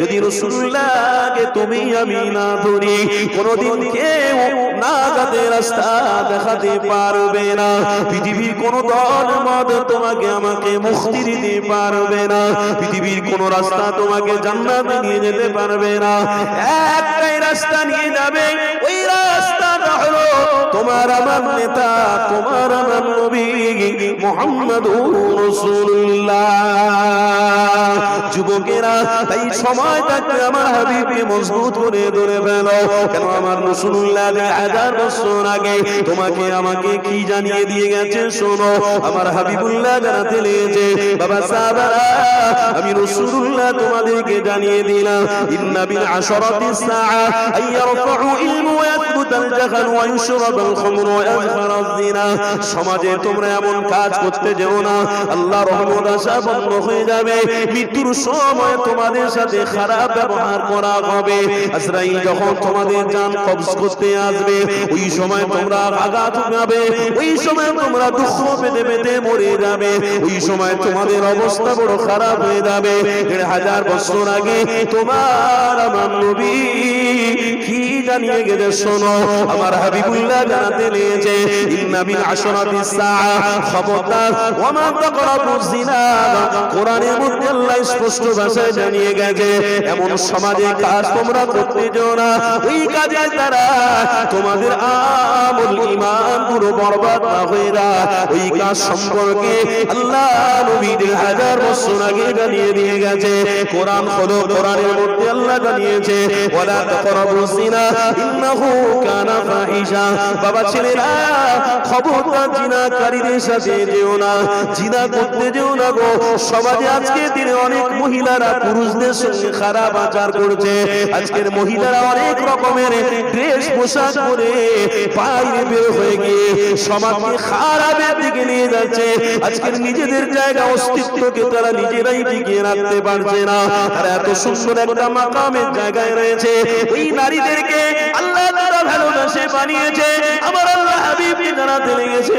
যদি রাসূলুল্লাহকে তুমি আমি না ধরি কোনদিন কেউ নাগাতে রাস্তা দেখাতে পারবে না। পৃথিবীর কোন দল মত তোমাকে আমাকে মুক্তি দিতে পারবে না। পৃথিবীর কোন রাস্তা তোমাকে জান্নাতে নিয়ে যেতে পারবে না। একটাই রাস্তা নিয়ে যাবে, ওই রাস্তাটা হলো তোমার আমার নেতা, তোমার আমার নবী মুহাম্মদুর রাসূলুল্লাহ। যুবকেরা তাই সময় থাকতে আমার হাবিবকে মজবুত করে ধরে ফেলো। কেন আমার রাসূলুল্লাহ 1000 বছর আগে তোমাকে আমাকে কি জানিয়ে দিয়ে গেছে শোনো। আমার হাবিবুল্লাহ জানাতে লেগেছে, বাবা সাহাবারা আমি রাসূলুল্লাহ তোমাদেরকে জানিয়ে দিলাম, ইন্না বিল আশরাতি সাআ আইয়ারফাউ ইলমু ওয়া ইয়াথবুতাল জাহাল ওয়া ইউশরাবাল খামরু ওয়া ইয়াযহারাজ জিনা। সমাজে তোমরা এমন কাজ করতে যেও না, আল্লাহ রহমত আসা বন্ধ হয়ে যাবে। মৃত্যুর সময় তোমাদের সাথে খারাপ ব্যবহার করা হবে। আজরাইল যখন তোমাদের জান কবজ করতে আসবে, ওই সময় তোমরা আঘাত পাবে, ওই সময় তোমরা দুঃখ পেতে পেতে মরে যাবে, ওই সময় তোমাদের অবস্থা বড় খারাপ হয়ে যাবে। 1000 বছর আগে তোমার আমার নবী কি জানিয়ে গেছে শোনো। আমার হাবিবুল্লাহ জানাতে লেগেছে, ইন্না বিল আশরাতি সাআ, খবরদার ওয়া মা তাকরাবুজ জিনা। কোরআনের মধ্যে আল্লাহ স্পষ্ট ভাষায় জানিয়ে গেছে, এমন সমাজে কাজ তোমরা করতে যেও না, ওই কাজের দ্বারা তোমাদের আমল ঈমান পুরো বরবাদ না হয়ে যায়। ওই কাজ সম্পর্কে আল্লাহ নবী 1000 বছর আগে জানিয়ে দিয়ে গেছে। কোরআন হলো, কোরআনের মধ্যে আল্লাহ জানিয়েছে, ওয়ালা তাকরাবুজ জিনা ইন্নাহু কানা ফাহিশা। বাবা ছেলেরা খবরদার জিনাকারীদের সাথে যেও না, জিনা করতে যেও না গো। সমাজে আজকে দিনে অনেক মহিলারা পুরুষদের সঙ্গে খারাপ আচরণ করছে। আজকের মহিলারা অনেক রকমের ড্রেস পোশাক পরে বাইরে বের হয়ে গিয়ে সমাজকে খারাপের দিকে নিয়ে যাচ্ছে। আজকের নিজেদের জায়গা অস্তিত্বকে তারা নিজেরাই টিকিয়ে রাখতে পারছে না। আর এত সুন্দর একটা মাকামের জায়গায় রয়েছে, ওই নারীদেরকে আল্লাহ তাআলা ভালোবেসে বানিয়েছে। আমার আল্লাহ হাবিবকে জানাতে লেগেছে,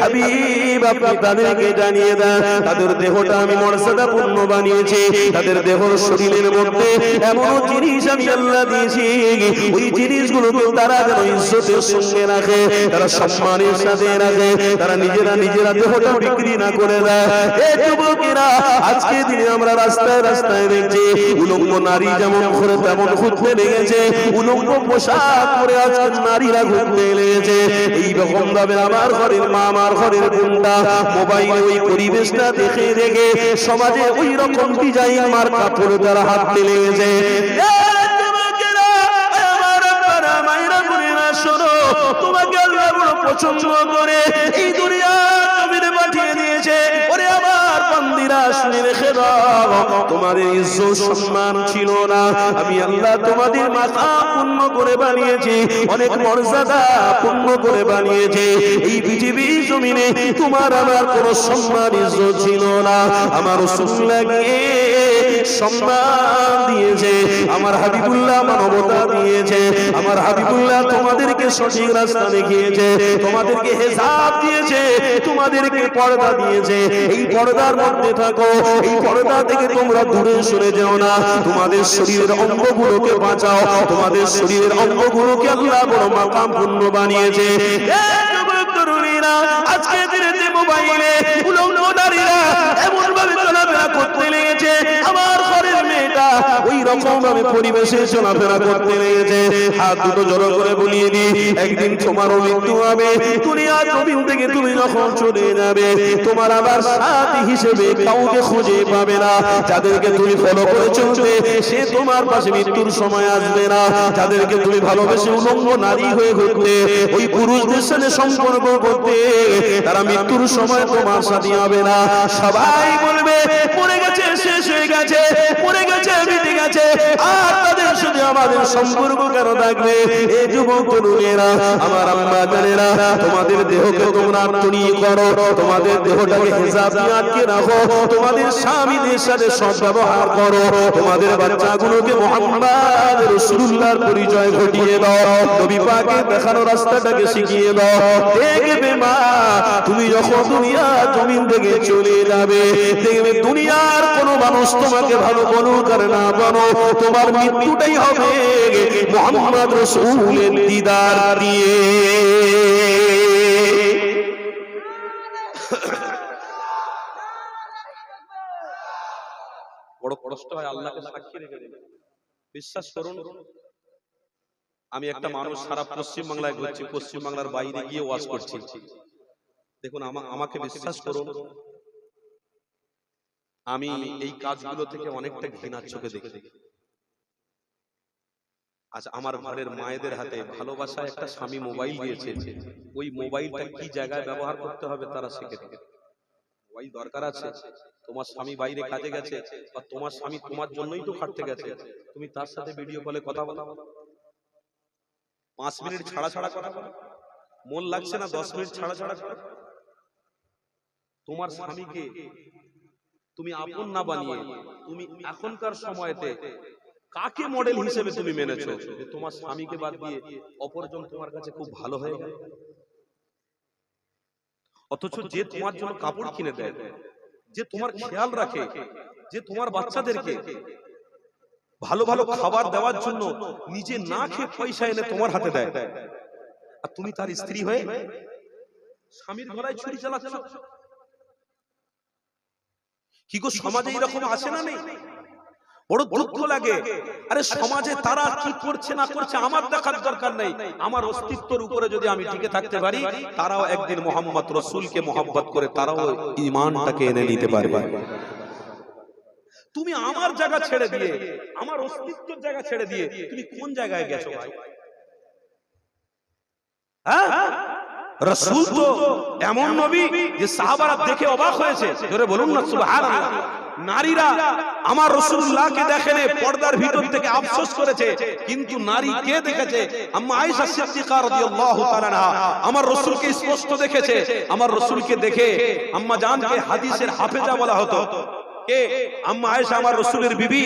হাবিব আপনি তাদেরকে জানিয়ে দেন, তাদের দেহটা আমি মর্যাদাপূর্ণ বানিয়েছি, তাদের দেহর শরীরের মধ্যে এমন জিনিস আমি আল্লাহ দিয়েছি, ওই জিনিসগুলোকে তারা যেন ইজ্জতের সঙ্গে রাখে, তারা সম্মানের সাথে রাখে, তারা নিজেরা দেহটা বিক্রি না করে দেয়। এই যুবকেরা আজকে দিনে আমরা রাস্তায় রাস্তায় দেখছি উলঙ্গ নারী যেমন ঘুরে তেমন ঘুরতে লেগেছে, উলঙ্গ পোশাক পরে আজকে নারীরা ঘুরতে লেগেছে। এইরকম ভাবে আমার ঘরের মা, আমার ঘরের বোনটা মোবাইলে ওই পরিবেশটা দেখে দেখে সমাজে ওই রকম ডিজাইন মার্কা পরে তারা হাঁটতে লেগেছে। তোমাকে আল্লাহ বড় পছন্দ করে এই দুনিয়া জমিনে পাঠিয়ে দিয়েছে। ওরে আমার বান্দিরা শুনে রেখে দাও, তোমাদের ইজ্জত সম্মান ছিল না, আমি আল্লাহ তোমাদের মাথা পূর্ণ করে বানিয়েছি, অনেক মর্যাদা পূর্ণ করে বানিয়েছি। এই পৃথিবীর জমিনে তোমার আমার কোনো সম্মান ইজ্জত ছিল না, আমার রাসূলুল্লাহকে সম্মান দিয়েছে, আমার হাবিবুল্লাহ মানবতা দিয়েছে, আমার হাবিবুল্লাহ তোমাদেরকে সঠিক রাস্তা দেখিয়েছে, তোমাদেরকে হিজাব দিয়েছে, তোমাদেরকে পর্দা দিয়েছে। এই পর্দার মধ্যে থাকো, এই পর্দা থেকে তোমরা দূরে সরে যেও না। তোমাদের শরীরের অঙ্গগুলোকে বাঁচাও, তোমাদের শরীরের অঙ্গগুলোকে আল্লাহ বড় মাকাম পূর্ণ বানিয়েছে। আজকে দিনে মোবাইলে উলঙ্গ নারীরা এমন ভাবে চলাফেরা করতে লেগেছে, আমার ঘরের মেয়েটা ওই রকম ভাবে পরিবেশে চলাফেরা করতে লেগেছে। হাত দুটো জড়ো করে বলিয়ে দিই, একদিন তোমারও মৃত্যু হবে। দুনিয়া জমিন থেকে তুমি যখন চলে যাবে, তোমার আবার সাথী হিসেবে কাউকে খুঁজে পাবে না। যাদেরকে তুমি ফলো করে চলবে, সে তোমার পাশে মৃত্যুর সময় আসবে না। যাদেরকে তুমি ভালোবেসে উলঙ্গ নারী হয়ে ঘুরতে, ওই পুরুষদের সাথে সম্পর্ক করতে, তারা মৃত্যুর সময় তোমার সাথী হবে না। সবাই বলবে মরে গেছে, শেষ হয়ে গেছে, মরে গেছে, মিটে গেছে, আর তাদের সাথে আমাদের সম্পর্ক কেন থাকবে? এই যুবক তরুণেরা, আমার আম্মা জানেরা, তোমাদের দেহকে তোমরা তৈরি করো, তোমাদের দেহটাকে হিজাব দিয়ে আটকে রাখো, তোমাদের স্বামীদের সাথে সদ্ব্যবহার করো, তোমাদের বাচ্চাগুলোকে মুহাম্মদ রাসূলুল্লাহর পরিচয় ঘটিয়ে দাও, নবী পাকের দেখানো রাস্তাটাকে শিখিয়ে দাও। দেখবে মা, তুমি যখন দুনিয়া জমিন থেকে চলে যাবে, দেখবে দুনিয়ার কোনো মানুষ তোমাকে ভালো বলুক আর না বলো, তোমার মৃত্যুটাই হবে মুহাম্মদ রাসূলের দিদার দিয়ে। বড় কষ্ট হয় আল্লাহকে সাক্ষী রেখে দিলে। বিশ্বাস করুন, আমি একটা মানুষ সারা পশ্চিম বাংলায় ঘুরছি, পশ্চিম বাংলার বাইরে গিয়ে ওয়াজ করছি। দেখুন আমাকে বিশ্বাস করুন, আমি এই কাজগুলো থেকে অনেকটা ঘৃণার চোখে দেখি। আচ্ছা, আমার ঘরের মায়েদের হাতে ভালোবাসা একটা স্বামী মোবাইল দিয়েছে, ওই মোবাইলটা কি জায়গায় ব্যবহার করতে হবে তারা শিখে থাকে। মোবাইল দরকার আছে, তোমার স্বামী বাইরে কাজে গেছে, আর তোমার স্বামী তোমার জন্যই তো খাটতে গেছে, তুমি তার সাথে ভিডিও কলে কথা বলো, 5 মিনিট ছাড়া ছাড়া কথা বলো, মন লাগছে না 10 মিনিট ছাড়া ছাড়া কথা। তোমার স্বামীকে তুমি আপন না বানিয়ে তুমি এখনকার সময়তে কাকে মডেল হিসেবে তুমি মেনেছো? তোমার স্বামীকে বাদ দিয়ে অপরজন তোমার কাছে খুব ভালো হয়ে গেল। অথচ যে তোমার জন্য কাপড় কিনে দেয়, যে তোমার খেয়াল রাখে, যে তোমার বাচ্চাদেরকে ভালো ভালো খাবার দেওয়ার জন্য নিজে না খেয়ে পয়সা এনে তোমার হাতে দেয়, আর তুমি তার স্ত্রী হয়ে স্বামীর গলায় ছুরি চালাচ্ছ। কি গো, সমাজে এরকম আছে না নেই? বড় দুঃখ লাগে। আরে সমাজে তারা কি করছে না করছে আমার দেখার দরকার নেই, আমার অস্তিত্বের উপরে যদি আমি টিকে থাকতে পারি, তারাও একদিন মুহাম্মদ রাসূলকে মহব্বত করে তারাও ঈমানটাকে এনে নিতে পারবে। তুমি আমার জায়গা ছেড়ে দিয়ে, আমার অস্তিত্বের জায়গা ছেড়ে দিয়ে তুমি কোন জায়গায় গেছো ভাই? হ্যাঁ, রাসূল তো এমন নবী যে সাহাবারা দেখে অবাক হয়েছে। জোরে বলুন না সুবহানাল্লাহ। নারীরা আমার রাসূলুল্লাহকে দেখেনে পর্দার ভিতর থেকে আফসোস করেছে, কিন্তু নারী কে দেখেছে? আম্মা আয়েশা সিদ্দিকা রাদিয়াল্লাহু তাআলা আনহা আমার রাসূলকে স্পষ্ট দেখেছে। আমার রাসূলকে দেখে আম্মা জানকে হাদিসের হাফেজা বলা হতো। কে? আম্মা আয়েশা, আমার রাসূলের বিবি,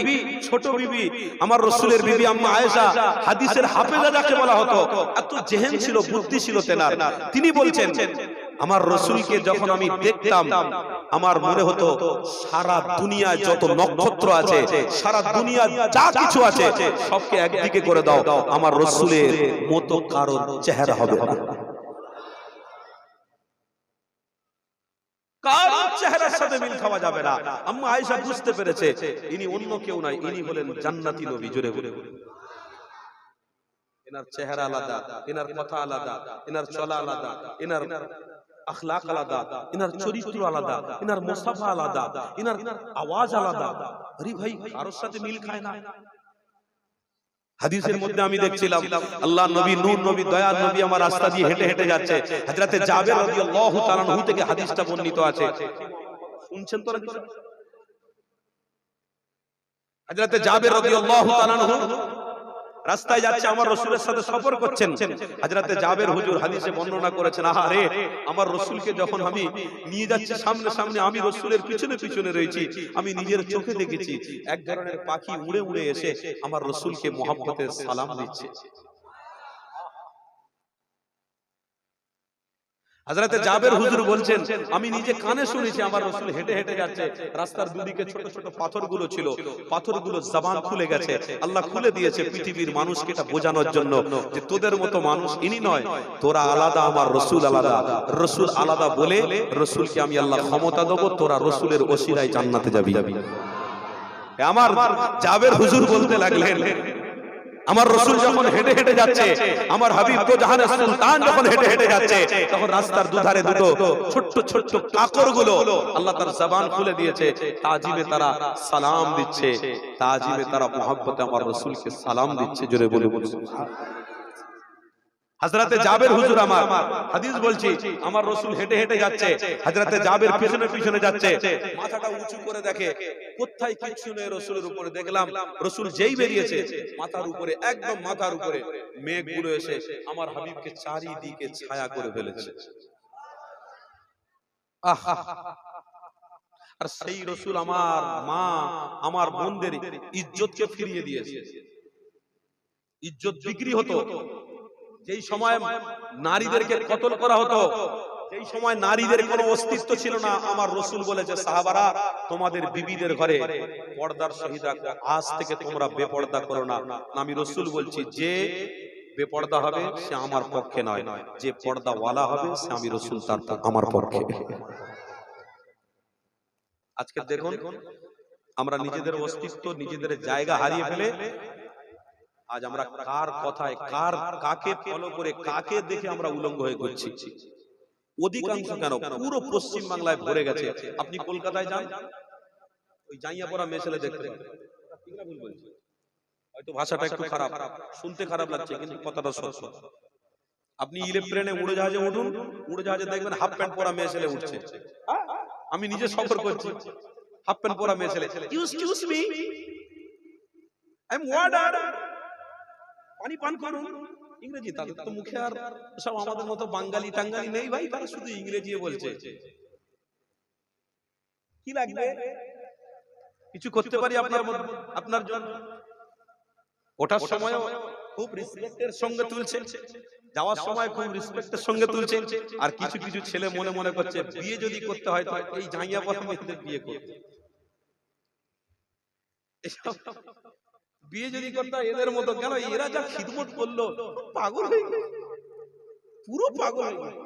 ছোট বিবি, আমার রাসূলের বিবি আম্মা আয়েশা হাদিসের হাফেজা যাকে বলা হতো। এত জেহেন ছিল, বুদ্ধি ছিল তেনার। তিনি বলছেন, আমার রাসূলকে যখন আমি দেখতাম আমার মনে হতো সারা দুনিয়ায় যত নক্ষত্র আছে, সারা দুনিয়া যা কিছু আছে সবকে একদিকে করে দাও, আমার রাসূলের মতো কারো চেহারা হবে না, কারো চেহারার সাথে মিল খাওয়া যাবে না। আম্মা আয়েশা বুঝতে পেরেছে ইনি অন্য কেউ নাই, ইনি হলেন জান্নাতি নবী। জোরে বলে, এনার চেহারা আলাদা, এনার কথা আলাদা, এনার চলা আলাদা, এনার আখলাক আলাদা, এনার চরিত্র আলাদা, এনার মুসাফা আলাদা, এনার আওয়াজ আলাদা। আরে ভাই, কারোর সাথে মিল খায় না। হাদিসের মধ্যে আমি দেখছিলাম আল্লাহ নবী, নূর নবী, দয়ার নবী আমার রাস্তা দিয়ে হেঁটে হেঁটে যাচ্ছে। হযরতে জাবের রাদিয়াল্লাহু তাআলা আনহু থেকে হাদিসটা বর্ণিত আছে, শুনছেন তো? হযরতে জাবের রাদিয়াল্লাহু তাআলা আনহু রাস্তায় যাচ্ছে, আমার রাসূলের সাথে সফর করছেন। হযরতে জাবের হুজুর হাদিসে বর্ণনা করেছেন, আহারে আমার রাসূলকে যখন আমি নিয়ে যাচ্ছি সামনে সামনে, আমি রাসূলের পিছনে পিছনে রয়েছি, আমি নিজের চোখে দেখেছি এক ধরনের পাখি উড়ে উড়ে এসে আমার রাসূলকে মহব্বতের সালাম দিচ্ছে। হযরতে জাবের হুজুর বলছেন, আমি নিজে কানে শুনেছি আমার রাসূল হেঁটে হেঁটে যাচ্ছে, রাস্তার দুদিকে ছোট ছোট পাথরগুলো ছিল, পাথরগুলো জবান খুলে গেছে, আল্লাহ খুলে দিয়েছে পৃথিবীর মানুষকে এটা বোঝানোর জন্য যে তোদের মতো মানুষ ইনি নয়, তোরা আলাদা, আমার রাসূল আলাদা। রাসূল আলাদা বলে রাসূলকে আমি আল্লাহ ক্ষমতা দেব, তোরা রাসূলের ওসিলায় জান্নাতে যাবি। আমার জাবের হুজুর বলতে লাগলেন, আমার রাসূল যখন হেঁটে হেঁটে যাচ্ছে, আমার হাবিব তো জাহানের সুলতান যখন হেঁটে হেঁটে যাচ্ছে, তখন রাস্তার দুধারে দুটো ছোট্ট ছোট্ট কাকরগুলো আল্লাহ তার জবান খুলে দিয়েছে, তাজিমে তারা সালাম দিচ্ছে, তাজিমে তারা মহব্বতে আমার রাসূলকে সালাম দিচ্ছে। জোরে বলে বলুন। হযরতে জাবের হুজুর আমার হাদিস বলছি, আমার রাসূল হেঁটে হেঁটে যাচ্ছে, হযরতে জাবের পিছনে পিছনে যাচ্ছে, মাথাটা উঁচু করে দেখে কোথায় কিছু নেই রাসূলের উপরে। দেখলাম রাসূল যেই বেরিয়েছে মাথার উপরে, একদম মাথার উপরে মেঘগুলো এসে আমার হাবিবকে চারিদিকে ছায়া করে ফেলেছে। আহ, আর সেই রাসূল আমার মা আমার বোনদের ইজ্জতকে ফিরিয়ে দিয়েছে। ইজ্জত বিক্রি হতো, যেই সময় নারীদেরকে কতল করা হতো, যেই সময় নারীদের কোনো অস্তিত্ব ছিল না, আমার রাসূল বলেছে সাহাবারা তোমাদের বিবিদের ঘরে পর্দার সহিত রাখো, আজ থেকে তোমরা বেপর্দা করো না। আমি রাসূল বলছি যে বেপর্দা হবে সে আমার পক্ষে নয়, যে পর্দাওয়ালা হবে সে আমি রাসূল তার আমার পক্ষে। আজকে দেখুন আমরা নিজেদের অস্তিত্ব নিজেদের জায়গা হারিয়ে ফেলে আজ আমরা কার কথায় কাকে ফলো করে কাকে দেখে আমরা উলঙ্গ হয়ে ঘুরছি। অধিকাংশ কেন পুরো পশ্চিম বাংলায় ভরে গেছে। আপনি কলকাতায় যান, ওই জাইয়া পড়া মেয়েছেলে দেখতে পাবেন, ঠিক না ভুল বলছি? হয়তো ভাষাটা একটু খারাপ, শুনতে খারাপ লাগছে কিন্তু কথাটা সত্য। আপনি ইলেকট্রনে উড়োজাহাজে উঠুন, উড়োজাহাজে দেখবেন হাফ প্যান্ট পরা মেয়েছেলে উঠছে। আমি নিজে সফর করছি, হাফ প্যান্ট পরা মেয়েছেলে, excuse me I am water, পানি পান করুন। ইংরেজি, তাদের তো মুখে আর সব আমাদের মতো বাঙালি টাঙ্গালি নেই ভাই, তারা শুধু ইংরেজি বলছে। কি লাগবে? কিছু করতে পারি আপনার জন্য। ওঠার সময় খুব রেসপেক্টের সঙ্গে তুলছে, যাওয়ার সময় খুব রেসপেক্টের সঙ্গে তুলছে। আর কিছু কিছু ছেলে মনে মনে করছে বিয়ে যদি করতে হয় তো এই জাইয়া পরা মেয়েদের বিয়ে করতে, বিয়ে যদি করতে হয় এদের মতো। কেন? এরা যা খিদমত করলো, পাগল হয়ে গেল, পুরো পাগল হয়ে গেল।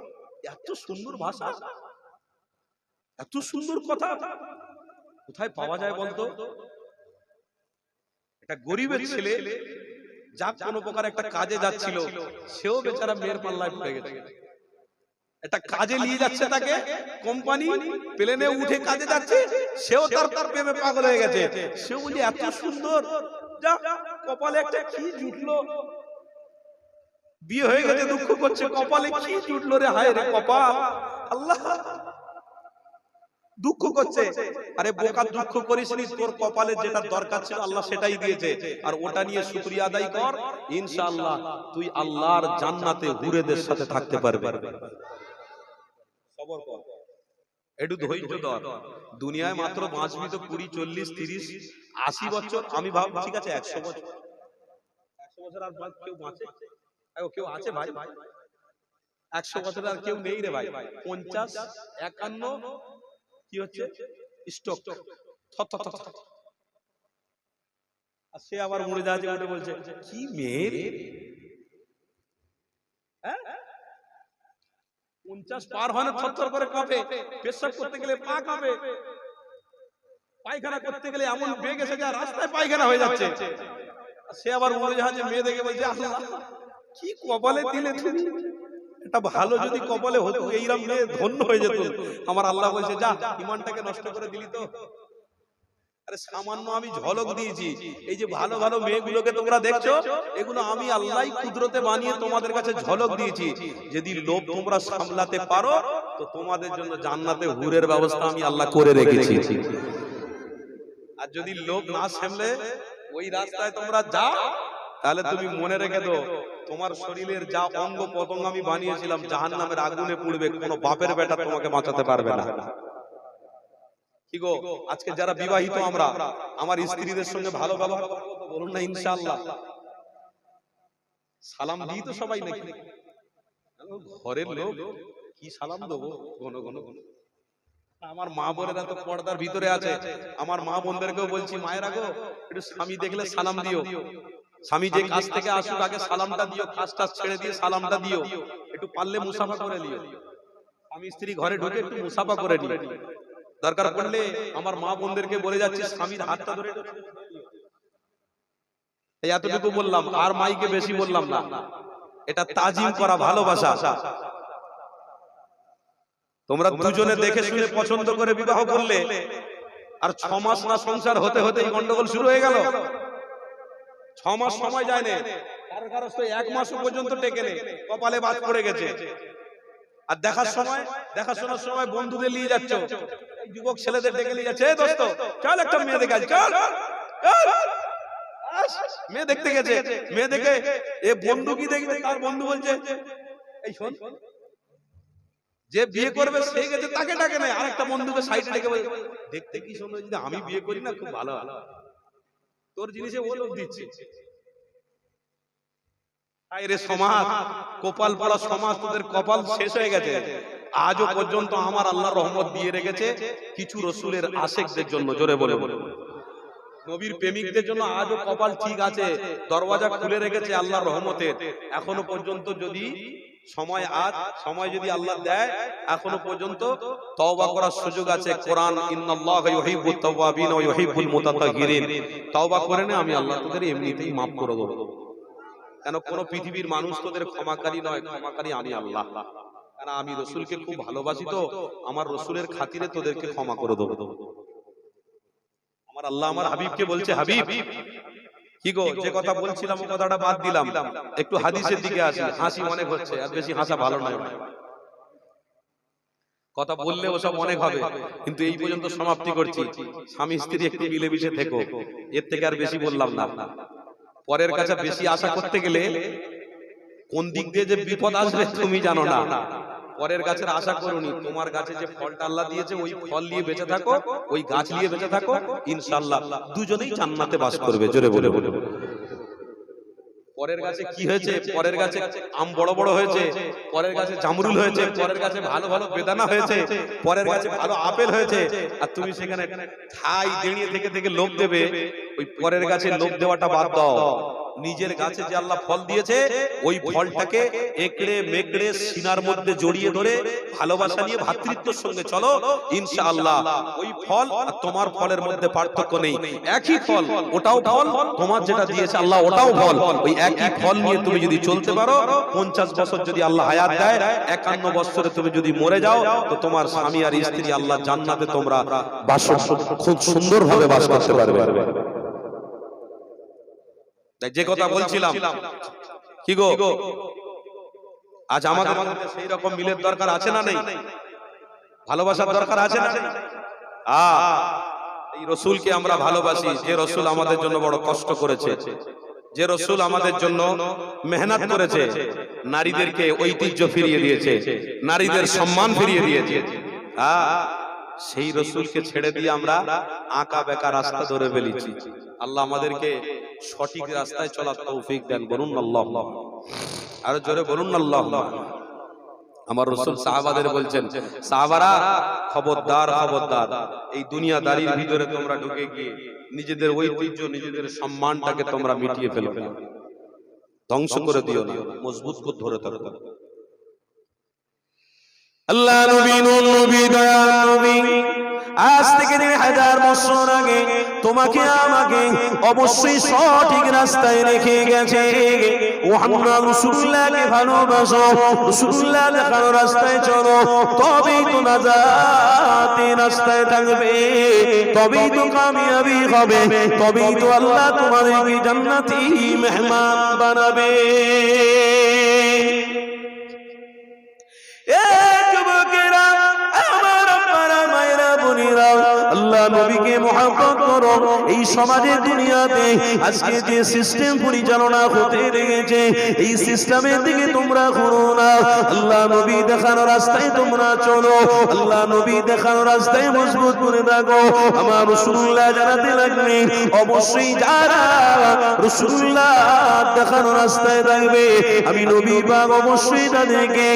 এত সুন্দর ভাষা, এত সুন্দর কথা কোথায় পাওয়া যায় বলতো? একটা গরিবের ছেলে যা কোনো প্রকার একটা কাজে যাচ্ছিল, সেও বেচারা মেয়ের পাল্লায় পড়ে গেছে। একটা কাজে নিয়ে যাচ্ছে তাকে কোম্পানি, প্লেনে উঠে কাজে যাচ্ছে, সেও তার প্রেমে পাগল হয়ে গেছে। সেও বলি এত সুন্দর, যা কপালে একটা কি জুটলো, বিয়ে হয়ে গেছে দুঃখ করছে, কপালে কি জুটলো রে, হায় রে কপাল, আল্লাহ দুঃখ করছে। আরে বোকা, দুঃখ করিসনি, তোর কপালে যেটা দরকার ছিল আল্লাহ সেটাই দিয়েছে, আর ওটা নিয়ে শুকরিয়া আদায় কর, ইনশাআল্লাহ তুই আল্লাহর জান্নাতে হুরেদের সাথে থাকতে পারবি। সবর কর, একটু ধৈর্য ধর। দুনিয়ায় মাত্র বাঁচবি তো 20, 40, 30, 80 বছর। আমি ভাব ঠিক আছে 100 বছর, 100 বছর আর কেউ বাঁচে? কেউ আছে ভাই? 100 বছর আর কেউ নেই রে ভাই। 50, 51 কি হচ্ছে স্টক, আর সে আবার মরে যাচ্ছে, উঠে বলছে কি মেয়ে, 50 পার হয় না থরথর করে কাঁপে, পেশাব করতে গেলে পা কাঁপে, পায়খানা করতে গেলে এমন বেগ এসে যায় রাস্তায় পায়খানা হয়ে যাচ্ছে। সে আবার উড়োজাহাজে মেয়ে দেখে বলছে আল্লাহ কি কপালে দিলে তুমি, এটা ভালো যদি কপালে হতো এইরকম মেয়ে ধন্য হয়ে যেত। আমার আল্লাহ বলছে যা, ঈমানটাকে নষ্ট করে দিলি তো। আরে সামান্য আমি ঝলক দিয়েছি, এই যে ভালো ভালো মেয়েগুলোকে তোমরা দেখছো, এগুলো আমি আল্লাহই কুদরতে বানিয়ে তোমাদের কাছে ঝলক দিয়েছি। যদি লোভ তোমরা সামলাতে পারো তো তোমাদের জন্য জান্নাতে হুরের ব্যবস্থা আমি আল্লাহ করে রেখেছি। আর যদি লোভ না সামলে ওই রাস্তায় তোমরা যাও, তাহলে তুমি মনে রেখে দাও তোমার শরীরের যা অঙ্গ পতঙ্গ আমি বানিয়েছিলাম জাহান্নামের আগুনে পুড়বে, কোনো বাপের বেটা তোমাকে বাঁচাতে পারবে না। কি গো, আজকে যারা বিবাহিত আমরা, আমার স্ত্রীদের সঙ্গে ভালো ব্যবহার বলুন না ইনশাআল্লাহ। সালাম দিই তো সবাই নাকি? ঘরের লোক কি সালাম দেবো ঘন ঘন? আমার মা বোনেরা তো পর্দার ভিতরে আছে, আমার মা বোনদেরকেও বলছি মায়েরা গো একটু স্বামী দেখলে সালাম দিও, স্বামী যে কাজ থেকে আসুক আগে সালামটা দিও, কাজ টাজ ছেড়ে দিয়ে সালামটা দিও, একটু পারলে মুসাফা করে নিও। স্বামী স্ত্রী ঘরে ঢুকে একটু মুসাফা করে নিও, দরকার পড়লে আমার মা বোনদেরকে বলে যাচ্ছি স্বামীর হাতটা ধরে। এই এতটুকু বললাম, আর মাইকে বেশি বললাম না। এটা তাজিম করা ভালোবাসা। তোমরা দুজনে দেখে শুনে পছন্দ করে বিবাহ করলে, আর 6 মাস না সংসার হতে হতে গন্ডগোল শুরু হয়ে গেল। 6 মাস সময় যায় না, কারো কারো তো 1 মাস পর্যন্ত টেকে নেই, কপালে বাজ পড়ে গেছে। আর দেখাশোনার সময় বন্ধুদের নিয়ে যাচ্ছ, যুবক ছেলেদের ডেকে নিয়ে যাচ্ছে, এই দোস্ত চল একটা মেয়ে দেখে আসি, চল মেয়ে দেখতে গেছে। মেয়ে দেখে এ বন্ধু কি দেখবে, তার বন্ধু বলছে এই শোন, যে বিয়ে করবে সে গেছে তাকে ডাকে নাই, আরেকটা বন্ধুকে সাইডে ডেকে বলে দেখতে কি সুন্দর, যদি আমি বিয়ে করি না খুব ভালো ভালো, তোর জিনিসে ও লোক দিচ্ছে। আরে সমাজ, কপাল পড়া সমাজ, তোদের কপাল শেষ হয়ে গেছে। আজও পর্যন্ত আমার আল্লাহ রহমত দিয়ে রেখেছে কিছু রসুলের আশিকদের জন্য, জোরে বলে বলে নবীর প্রেমিকদের জন্য আজও কপাল ঠিক আছে, দরওয়াজা খুলে রেখেছে আল্লাহর রহমতের। এখনো পর্যন্ত যদি সময় যদি আল্লাহ দেয়, এখনো পর্যন্ত তওবা করার সুযোগ আছে। কোরআন ইন্নাল্লাহা ইউহিব্বুত তাওয়াবিন ওয়া ইউহিব্বুল মুতাতাহহিরিন, তওবা করে নে, আমি আল্লাহ তোদের এমনিতেই maaf করে দেব। কেন কোন পৃথিবীর মানুষ তোদের ক্ষমাকারী নয়, ক্ষমাকারী আমি আল্লাহ। কারণ আমি রাসূলকে খুব ভালোবাসি, তো আমার রাসূলের খাতিরে তোদেরকে ক্ষমা করে দেব। আমার আল্লাহ আমার হাবিবকে বলছে, হাবিব কি গো, যে কথা বলছিলাম ও কথাটা বাদ দিলাম, একটু হাদিসের দিকে আসি। হাসি অনেক হচ্ছে, আর বেশি হাসা ভালো নয়। কথা বললে ওসব অনেক হবে, কিন্তু এই পর্যন্ত সমাপ্তি করছি। স্বামী স্ত্রী একটু মিলেমিশে থেকো, এর থেকে আর বেশি বললাম না। পরের কাছে বেশি আশা করতে গেলে কোন দিক দিয়ে যে বিপদ আসবে তুমি জানো না। পরের গাছের আশা করুনি, তোমার গাছে যে ফলটা আল্লাহ দিয়েছে ওই ফল নিয়ে বেঁচে থাকো, ওই গাছ নিয়ে বেঁচে থাকো, ইনশাআল্লাহ দুজনেই জান্নাতে বাস করবে। জোরে বলে বলে পরের গাছে কি হয়েছে, পরের গাছে আম বড় বড় হয়েছে, পরের গাছে জামরুল হয়েছে, পরের গাছে ভালো ভালো বেদানা হয়েছে, পরের গাছে ভালো আপেল হয়েছে, আর তুমি সেখানে ঠাই দাঁড়িয়ে থেকে থেকে লোভ দেবে। ওই পরের গাছে লোভ দেওয়াটা বাদ দাও। নিজের গাছে যে আল্লাহ ফল দিয়েছে ওই ফলটাকে একড়ে মেকড়ে সিনার মধ্যে জড়িয়ে ধরে ভালোবাসা নিয়ে ভ্রাতৃত্বের সঙ্গে চলো, ইনশাআল্লাহ ওই ফল আর তোমার ফলের মধ্যে পার্থক্য নেই, একই ফল। ওটাও ফল, তোমার যেটা দিয়েছে আল্লাহ ওটাও ফল। ওই একই ফল নিয়ে তুমি যদি চলতে পারো, 50 বছর যদি আল্লাহ হায়াত দেয়, 51 বছরে তুমি যদি মরে যাও, তো তোমার স্বামী আর স্ত্রী আল্লাহ জান্নাতে তোমরা বাস খুব সুন্দরভাবে বাস করতে পারবে। যে কথা বলছিলাম কি গো, আজ আমাদের মধ্যে সেই রকম মিলের দরকার আছে না নেই? ভালোবাসার দরকার আছে না? এই রাসূলকে আমরা ভালোবাসি, যে রাসূল আমাদের জন্য বড় কষ্ট করেছে, যে রাসূল আমাদের জন্য মেহনত করেছে, নারীদেরকে ঐতিহ্য ফিরিয়ে দিয়েছে, নারীদের সম্মান ফিরিয়ে দিয়েছে। সেই রাসূলকে ছেড়ে দিয়ে আমরা আঁকা বেঁকা রাস্তা ধরে ফেলেছি। আল্লাহ আমাদেরকে সঠিক রাস্তায় চলার তৌফিক দেন। বলুন আল্লাহুম্মা, আর জোরে বলুন আল্লাহুম্মা। আমার রাসূল সাহাবাদের বলছেন, সাহাবারা খবরদার খবরদার, এই দুনিয়াদারির ভিতরে তোমরা ঢুকে গিয়ে নিজেদের ঐতিহ্য নিজেদের সম্মানটাকে তোমরা মিটিয়ে ফেলো না, ধ্বংস করে দিও না, মজবুত করে ধরে থাকো। আল্লাহ নবী নবী দয়াল নবী আজ থেকে 1000 বছর আগে তোমাকে আমাকে অবশ্যই সঠিক রাস্তায় রেখে গেছে। মুহাম্মদ রাসূলুল্লাহকে ভালোবাসো, রাসূলুল্লাহ দেখানো রাস্তায় চলো, তবেই তো নাজাতের রাস্তায় থাকবে, তবেই তো কামিয়াবি হবে, তবেই তো আল্লাহ তোমাদেরকে জান্নাতি মেহমান বানাবে। আল্লাহ নবীকে মুহাব্বত করো। এই সমাজের দুনিয়াতে আজকে যে সিস্টেম পরিচালনা হতে লেগেছে, এই সিস্টেমের দিকে তোমরা ঘুরো না। আল্লাহ নবী দেখানো রাস্তায় তোমরা চলো, আল্লাহ নবী দেখানো রাস্তায় মজবুত করে থাকো। আমার রাসূলুল্লাহ জানাতে লাগবে, অবশ্যই যারা রাসূলুল্লাহ দেখানো রাস্তায় থাকবে, আমি নবী পাক অবশ্যই তাদেরকে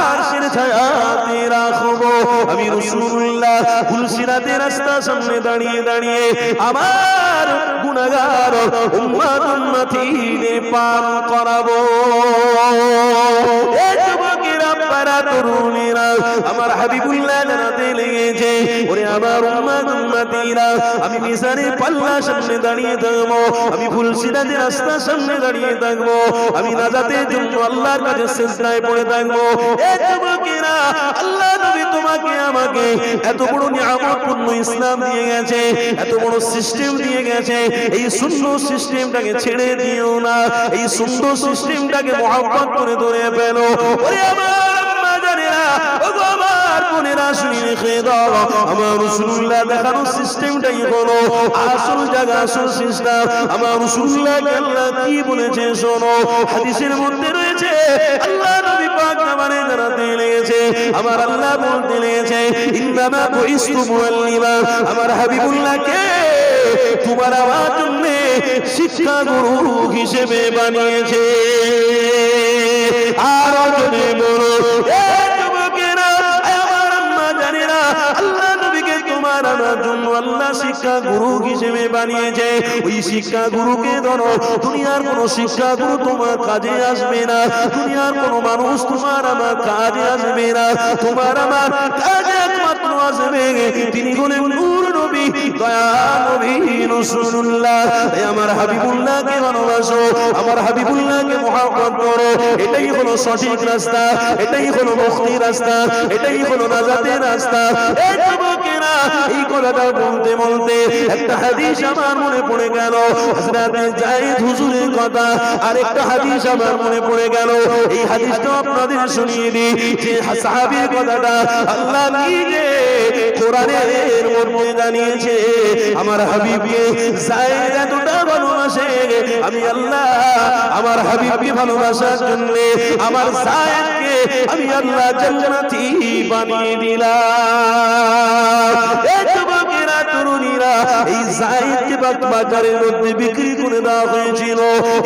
আরশের ছায়াতে রাখবো। আমি রাসূলুল্লাহ ফুলসিরাতের রাস্তা সামনে দাঁড়িয়ে দাঁড়িয়ে আমার গুনাহগার উম্মত উম্মতিদের পার করাবো। এ যুবকেরা, আপনারা তরুণীরা আমার হাবিবুল্লাহ জানাতে লেগেছে, ওরে আমার উম্মতীরা, আমি মিজানের পাল্লার সামনে দাঁড়িয়ে থাকবো, আমি ফুলসিরাজের রাস্তার সামনে দাঁড়িয়ে থাকবো, আমি নাজাতের জন্য আল্লাহর কাছে সিজদায় পড়ে থাকবো। এ যুবকেরা, আল্লাহ নবী তোমাকে আমাকে এত বড় নিয়ামতপূর্ণ ইসলাম দিয়ে গেছে, এত বড় সিস্টেম দিয়ে গেছে, এই সুন্দর সিস্টেমটাকে ছেড়ে দিও না, এই সুন্দর সিস্টেমটাকে মহব্বত করে ধরে ফেলো। ওরে আমার আম্মা জানেরা, ওগো আমার বোনেরা, শুনে রেখে দাও, আমার রাসূলুল্লাহ দেখানো সিস্টেমটাই হলো আসল জায়গা, আসল সিস্টেম। আমার রাসূলুল্লাহকে আল্লাহ কি বলেছে শোনো, হাদিসের মধ্যে রয়েছে, আল্লাহ নবী পাক আমারে জানাতে লেগেছে, আমার আল্লাহ বলতে লেগেছে, ইন্নামা বুইস্তু মুআল্লিমা, আমার হাবিবুল্লাহকে তোমার আমার জন্য শিক্ষা গুরু হিসেবে বানিয়েছে। আরো জনে বলো, এ যুবকেরা, আমার আম্মা জানেরা, আল্লাহ নবীকে তোমার আমার জন্য আল্লাহ শিক্ষা গুরু হিসেবে বানিয়েছে। ওই শিক্ষা গুরুকে ধরো, দুনিয়ার কোন শিক্ষা গুরু তোমার কাজে আসবে না, দুনিয়ার কোন মানুষ তোমার আমার কাজে আসবে না, তোমার আমার কাজে একমাত্র আসবে তিনি হলেন নূর নবী, দয়া নবী রাসূলুল্লাহ। আমার হাবিবুল্লাহকে ভালোবাসো, আমার হাবিবুল্লাহকে মহব্বত করো, এটাই হলো সঠিক রাস্তা, এটাই হলো মুক্তির রাস্তা, এটাই হলো নাজাতের রাস্তা। এই যুবকেরা, এই কথাটা বলতে বলতে একটা হাদিস আমার মনে পড়ে গেল, হযরত যায়েদ হুজুরের কথা। আরেকটা হাদিস আমার মনে পড়ে গেল, এই হাদিসটা আপনাদের শুনিয়ে দিই, যে সাহাবীর কথাটা আল্লাহ নিজে কোরআনের মধ্যে জানিয়েছে। আমার হাবিবকে যায়েদ এতটা ভালোবাসে, আমি আল্লাহ আমার হাবিবকে ভালোবাসার জন্য আমার যায়েদকে আমি আল্লাহ জান্নাতি বানিয়ে দিলাম। এই যুবকেরা, তরুণীরা, এই যায়েদকে বাজারের মধ্যে বিক্রি করে দেওয়া হয়েছিল,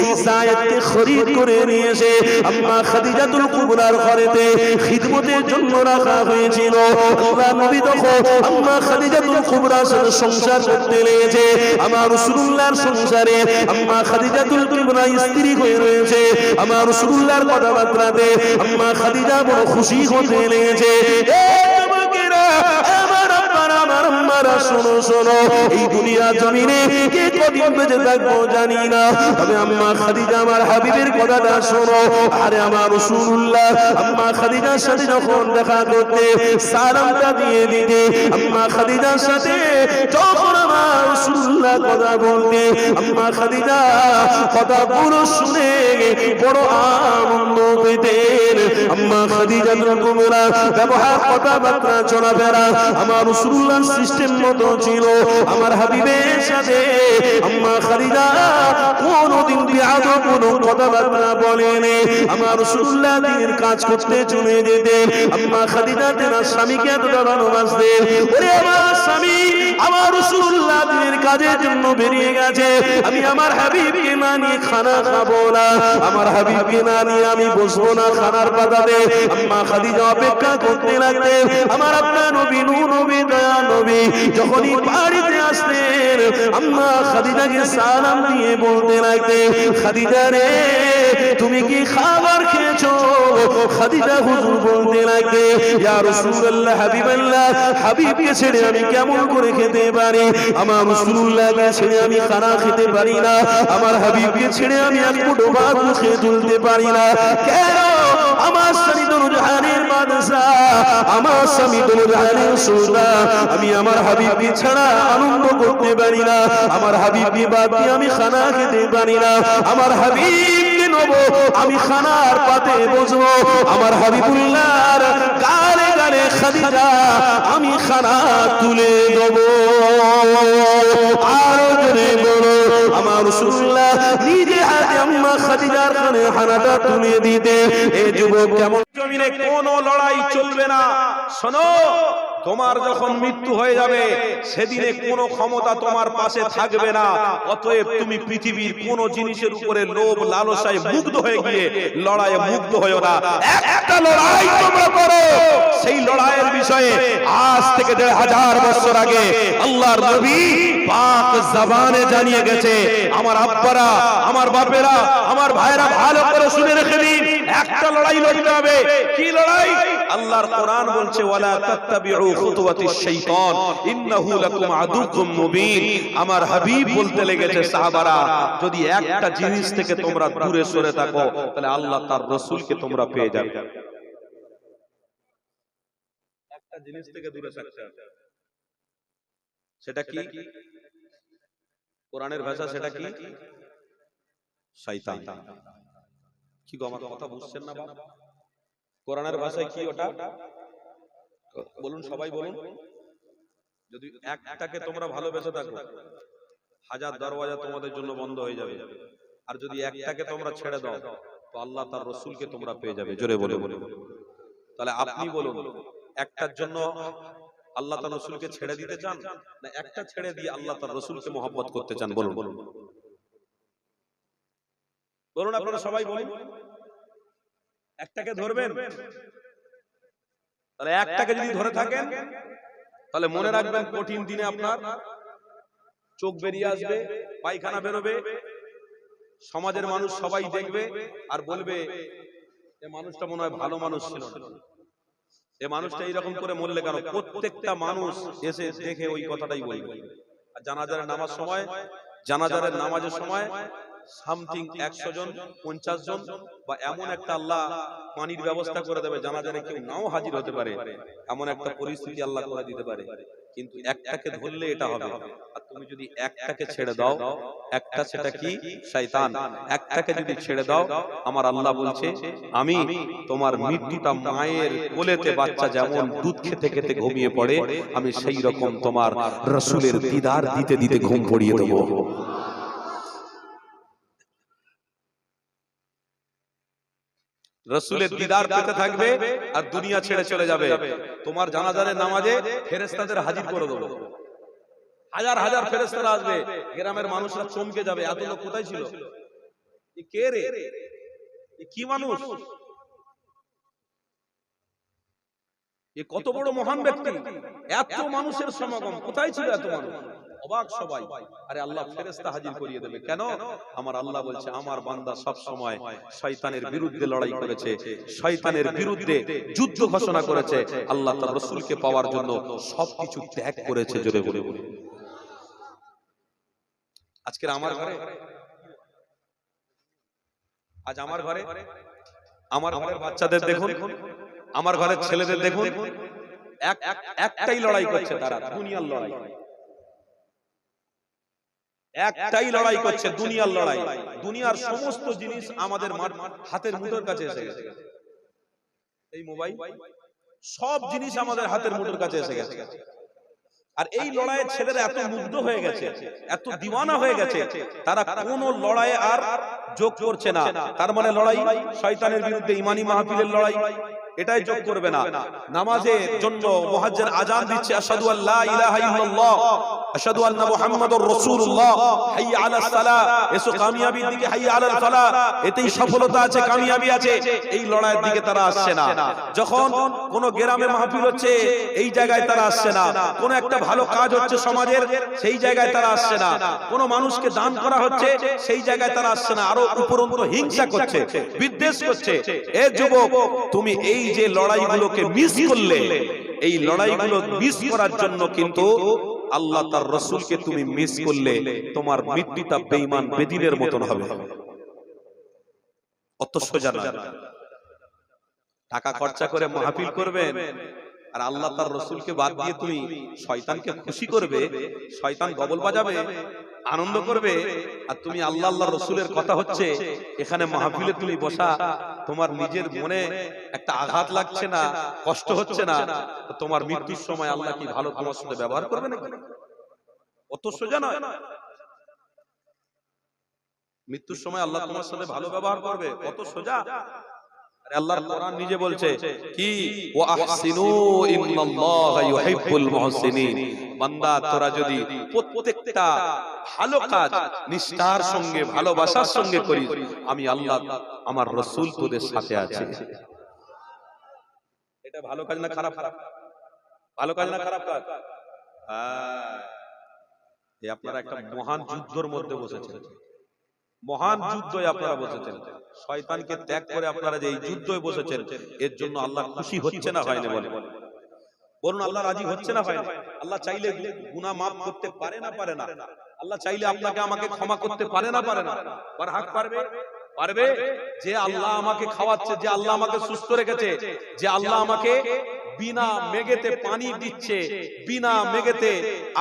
এই যায়েদকে খরিদ করে নিয়ে এসে আম্মা খাদিজাতুল কুবরার ঘরেতে খিদমতের জন্য রাখা হয়েছিল। আল্লাহ নবী তখন আম্মা খাদিজাতুল কুবরার সাথে সংসার করতে লেগেছে। আমার রাসূলুল্লাহর সংসারে আম্মা খাদিজাতুল কুবরা স্ত্রী হয়ে রয়েছে। আমার রাসূলুল্লাহর কথাবার্তাতে আম্মা খাদিজা বড় খুশি হতে লেগেছে। এই যুবকেরা, আমার আব্বারা, আমার আম্মারা, শোনো শোনো, এই দুনিয়া জমিনে কে কদিন বেঁচে থাকবো জানি না, তবে আম্মা খাদিজা আমার হাবিবের কথাটা শোনো। আরে আমার রাসূলুল্লাহ আম্মা খাদিজার সাথে যখন দেখা করতে সালামটা দিয়ে দিতে, আম্মা খাদিজার সাথে যখন আমার রাসূলুল্লাহ কথা বলতে, আম্মা খাদিজা কথাগুলো শুনে বড় আনন্দ পেতেন। আম্মা খাদিজাতুল কুবরা ব্যবহার, কথাবার্তা, চলাফেরা আমার রাসূলুল্লাহর সিস্টেম মতো ছিল। আমার হাবিবের সাথে আম্মা খাদিজা কোনদিন বেয়াদব কোনো কথাবার্তা বলেনি। আমার রাসূলুল্লাহ দিনের কাজ করতে চলে যেতেন। আম্মা খাদিজা তার স্বামীকে এতটা ভালোবাসতেন, ওরে আমার স্বামী, আমার রাসূলুল্লাহ দিনের কাজের জন্য বেরিয়ে গেছে, আমি আমার হাবিবকে না নিয়ে খানা খাবো না, আমার হাবিবকে না নিয়ে আমি বসবো না খানার পাতাতে। আম্মা খাদিজা অপেক্ষা করতে লাগলেন। আমার আপনার নবী, নূর নবী, দয়া নবী যখনই বাড়িতে আসতেন, আম্মা খাদিজাকে সালাম দিয়ে বলতে লাগলেন, খাদিজা রে, তুমি কি খাবার খেয়েছো? খাদিজা হুজুর বলতে লাগলেন, ইয়া রাসূলুল্লাহ, হাবিবাল্লাহ, হাবিবকে ছেড়ে আমি কেমন করে খেতে পারি? আমার রাসূলুল্লাহকে ছেড়ে আমি খানা খেতে পারি না, আমার হাবিবকে ছেড়ে আমি এক মুঠো ভাত মুখে তুলতে পারি না। কেন? আমার স্বামী তো জাহানের বাদশা, আমার স্বামী তো জাহানের সুলতান, আমি আমার হাবিবকে ছাড়া আনন্দ করতে পারি না, আমার হাবিবকে বাদ দিয়ে আমি খানা খেতে পারি না, আমার হাবিবকে নেব আমি খানার পাতে বসবো, আমার হাবিবুল্লাহর গালে গালে খাদিজা আমি খানা তুলে দেবো। আরো জোরে বলো, আমার রাসূলুল্লাহ নিজে হাতে আম্মা খাদিজার কানে খানাটা তুলে দিতে। এই যুবক কেমন? জমিনে কোনো লড়াই চলবে না। শোনো, তোমার যখন মৃত্যু হয়ে যাবে সেদিনে কোনো ক্ষমতা তোমার পাশে থাকবে না। অতএব তুমি পৃথিবীর কোন জিনিসের উপরে লোভ লালসায় মুগ্ধ হয়ে গিয়ে লড়াইয়ে মুগ্ধ হয়ো না। একটা লড়াই তোমরা করো, সেই লড়াইয়ের বিষয়ে আজ থেকে ১৫০০ বছর আগে আল্লাহর নবী পাক জবানে জানিয়ে গেছে। আমার আব্বারা, আমার বাপেরা, আমার ভাইরা ভালো করে শুনে রেখে দিন, একটা লড়াই লড়তে হবে। কি লড়াই? আল্লাহর কোরআন বলছে ওয়ালা তাত্তাবিউ খুতুওয়াতিশ শাইতান ইন্নাহু লাকুম আদুউম মুবিন। আমার হাবিব বলতে লেগেছে সাহাবারা, যদি একটা জিনিস থেকে তোমরা দূরে সরে থাকো তাহলে আল্লাহ তার রাসূলকে তোমরা পেয়ে যাবে। একটা জিনিস থেকে দূরে থাকতে হবে, সেটা কি? কোরআনের ভাষা সেটা কি? শয়তান। কি গো আমার কথা বুঝছেন না বাবা? কোরআনের ভাষায় কি ওটা বলুন, সবাই বলুন। যদি একটাকে তোমরা ভালোবেসে থাকো, হাজার দরওয়াজা তোমাদের জন্য বন্ধ হয়ে যাবে। আর যদি একটাকে তোমরা ছেড়ে দাও তো আল্লাহ তার রাসূলকে তোমরা পেয়ে যাবে। জোরে বলে বলে। তাহলে আপনি বলুন, একটার জন্য আল্লাহ তার রাসূলকে ছেড়ে দিতে চান, না একটা ছেড়ে দিয়ে আল্লাহ তার রাসূলকে মহব্বত করতে চান? বলুন বলুন বলুন, আপনারা সবাই বলুন। একটাকে ধরবেন, তাহলে একটাকে যদি ধরে থাকেন তাহলে মনে রাখবেন কঠিন দিনে আপনার চোখ বেরিয়ে আসবে, পায়খানা বেরোবে, সমাজের মানুষ সবাই দেখবে আর বলবে এ মানুষটা মনে হয় ভালো মানুষ ছিল না, এ মানুষটা এইরকম করে মরলে কেন? প্রত্যেকটা মানুষ এসে দেখে ওই কথাটাই বলবে। আর জানাজার নামাজের সময় সামথিং 100 জন 50 জন বা এমন একটা আল্লাহ পানির ব্যবস্থা করে দেবে, জানাজারে কেউ নাও হাজির হতে পারে, এমন একটা পরিস্থিতি আল্লাহ করে দিতে পারে। কিন্তু একটাকে ধরলে এটা হবে। আর তুমি যদি একটাকে ছেড়ে দাও, একটা সেটা কি? শয়তান। একটাকে যদি ছেড়ে দাও, আমার আল্লাহ বলছে আমি তোমার মৃত্যুটা মায়ের কোলেতে বাচ্চা যেমন দুধ খেতে খেতে ঘুমিয়ে পড়ে, আমি সেই রকম তোমার রাসূলের দিদার দিতে দিতে ঘুম পড়িয়ে দেবো। রাসূলের দিদার পেতে থাকবে আর দুনিয়া ছেড়ে চলে যাবে। তোমার জানাজার নামাজে ফেরেশতাদের হাজির করে দেবো, হাজার হাজার ফেরেশতারা আসবে, গ্রামের মানুষরা চমকে যাবে, এত লোক কোথায় ছিল? কে রে? কি মানুষ? এ কত বড় মহান ব্যক্তি, এত মানুষের সমাগম, কোথায় ছিল এত মানুষ? অবাক সবাই। আরে আল্লাহ ফেরেশতা হাজির করিয়ে দেবে। কেন? আমার আল্লাহ বলছে আমার বান্দা সব সময় শয়তানের বিরুদ্ধে লড়াই করেছে, শয়তানের বিরুদ্ধে যুদ্ধ ঘোষণা করেছে, আল্লাহ তার রাসূলকে পাওয়ার জন্য সবকিছু ত্যাগ করেছে। জোরে বলে বলে। আজকের আমার ঘরে, আজ আমার ঘরে, আমার ঘরের বাচ্চাদের দেখুন, আমার ঘরের ছেলেদের দেখুন, একটাই লড়াই করছে তারা, দুনিয়ার লড়াই। একটাই লড়াই করছে, দুনিয়ার লড়াই। দুনিয়ার সমস্ত জিনিস আমাদের হাতের মুঠোর কাছে এসে গেছে। এই মোবাইল, সব জিনিস আমাদের হাতের মুঠোর কাছে এসে গেছে। আর এই লড়াইয়ে ছেলেরা এত মুগ্ধ হয়ে গেছে, এত দিওয়ানা হয়ে গেছে, তারা কোন লড়াইয়ে আর যোগ করছে না। তার মানে লড়াই শয়তানের বিরুদ্ধে, ইমানি মাহফিলের লড়াই, এটাই যোগ করবে না। নামাজের জন্য মুয়াজ্জিন আযান দিচ্ছে, আশহাদু আল্লা ইলাহা ইল্লাল্লাহ, আশহাদু আন্না মুহাম্মাদুর রাসূলুল্লাহ, হাইয়া আলাস সালাহ, এসো কামিয়াবির দিকে, হাইয়া আলাল ফালাহ, এতেই সফলতা আছে, কামিয়াবি আছে। এই লড়াইয়ের দিকে তারা আসছে না। যখন কোন গ্রামে মাহফিল হচ্ছে, এই জায়গায় তারা আসছে না। কোন একটা ভালো কাজ হচ্ছে সমাজের, সেই জায়গায় তারা আসছে না। কোন মানুষকে দান করা হচ্ছে, সেই জায়গায় তারা আসছে না। আরো উপরন্তু হিংসা করছে, বিদ্বেষ করছে। এ যুবক, তুমি এই যে লড়াইগুলোকে মিস করলে, এই লড়াইগুলো মিস করার জন্য কিন্তু আল্লাহ তার রাসূলকে তুমি মিস করলে, তোমার মৃত্যুটা বেঈমান বেদিনের মতন হবে। অত সোজা না। টাকা খরচা করে মাহফিল করবেন আর আল্লাহ তার রাসূলকে বাদ দিয়ে তুমি শয়তানকে খুশি করবে, শয়তান গবল বাজাবে, আনন্দ করবে, আর তুমি আল্লাহ আল্লাহর রাসূলের কথা হচ্ছে এখানে মাহফিলে তুমি বসা, তোমার নিজের মনে একটা আঘাত লাগছে না, কষ্ট হচ্ছে না, তো তোমার মৃত্যুর সময় আল্লাহ কি ভালো তোমার সাথে ব্যবহার করবে নাকি? অত সোজা নয়। মৃত্যুর সময় আল্লাহ তোমার সাথে ভালো ব্যবহার করবে, কত সোজা। আরে আল্লাহর কোরআন নিজে বলছে কি, ওয়া আহসিনু ইন্নাল্লাহা ইউহিব্বুল মুহসিনিন। বান্দা তোরা যদি প্রত্যেকটা ভালো কাজ নিষ্ঠার সঙ্গে, ভালোবাসার সঙ্গে করিস, আমি আল্লাহ আমার রাসূল তোদের সাথে আছে। এটা ভালো কাজ না খারাপ কাজ? ভালো কাজ না খারাপ কাজ? এই আপনারা একটা মহান যুদ্ধের মধ্যে বসেছেন, মহান যুদ্ধে আপনারা বসেছেন। শয়তানকে ত্যাগ করে আপনারা যে এই যুদ্ধে বসেছেন, এর জন্য আল্লাহ খুশি হচ্ছে না হয়নি? বলেন বলুন, আল্লাহ রাজি হচ্ছে না হয়নি? আল্লাহ চাইলে গুনাহ মাফ করতে পারে না পারে না? আল্লাহ চাইলে আপনাকে আমাকে ক্ষমা করতে পারে না পারে না? বারহাক পারবে? পারবে। যে আল্লাহ আমাকে খাওয়াচ্ছে, যে আল্লাহ আমাকে সুস্থ রেখেছে, যে আল্লাহ আমাকে বিনা মেঘেতে পানি দিচ্ছে, বিনা মেঘেতে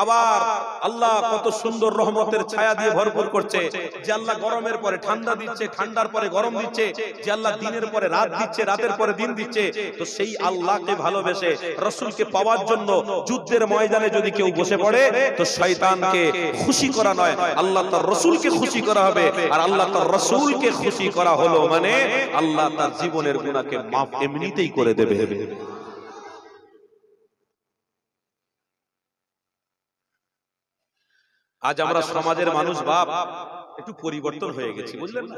আবার আল্লাহ কত সুন্দর রহমতের ছায়া দিয়ে ভরপুর করছে, যে আল্লাহ গরমের পরে ঠান্ডা দিচ্ছে, ঠান্ডার পরে গরম দিচ্ছে, যে আল্লাহ দিনের পরে রাত দিচ্ছে, রাতের পরে দিন দিচ্ছে, তো সেই আল্লাহকে ভালোবেসে রাসূলকে পাওয়ার জন্য যুদ্ধের ময়দানে যদি কেউ বসে পড়ে, তো শয়তানকে খুশি করা নয়, আল্লাহ তার রাসূলকে খুশি করা হবে। আর আল্লাহ তার রাসূলকে খুশি করা হলো মানে আল্লাহ তার জীবনের গুনাহকে মাফ এমনিতেই করে দেবে। আজ আমরা সমাজের মানুষ বাপ একটু পরিবর্তন হয়ে গেছি, বুঝলেন না?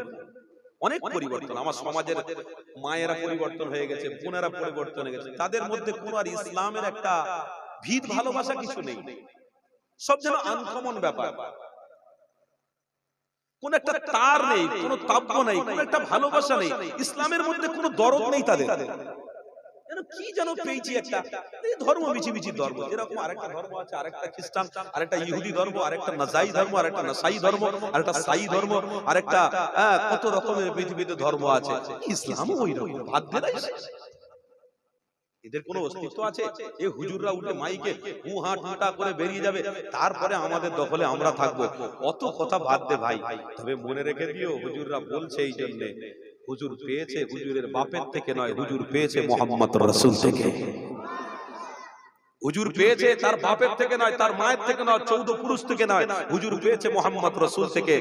অনেক পরিবর্তন। আমার সমাজের মায়েরা পরিবর্তন হয়ে গেছে, বোনেরা পরিবর্তন হয়ে গেছে। তাদের মধ্যে কোন আর ইসলামের একটা ভিত ভালোবাসা কিছু নেই, সব যেন আনকমন ব্যাপার। কোন একটা তার নেই, কোন তাব্য নেই, কোন একটা ভালোবাসা নেই, ইসলামের মধ্যে কোনো দরদ নেই তাদের। কি যেন পেয়েছি একটা ধর্ম, মিছিমিছি ধর্ম। যেরকম আরেকটা ধর্ম আছে, আরেকটা খ্রিস্টান, আরেকটা ইহুদি ধর্ম, আরেকটা নাজাই ধর্ম, আরেকটা নাসাই ধর্ম, আরেকটা সাই ধর্ম, আরেকটা কত রকমের পৃথিবীতে ধর্ম আছে। ইসলামও ওই রকম, ভাত দেয়। এদের কোনো অস্তিত্ব আছে? এই হুজুররা উঠে মাইকে হু হা ঠাটা করে বেরিয়ে যাবে, তারপরে আমাদের দখলে আমরা থাকবো। অত কথা বাদ দে ভাই। তবে মনে রেখে দিও, হুজুররা বলছে এই জন্য, হুজুর পেয়েছে হুজুরের বাপের থেকে নয়, হুজুর পেয়েছে মুহাম্মদ রাসূল থেকে। হুজুর পেয়েছে তার বাপের থেকে নয়, তার মায়ের থেকে নয়, 14 পুরুষ থেকে নয়, হুজুর পেয়েছে মুহাম্মদ রাসূল থেকে।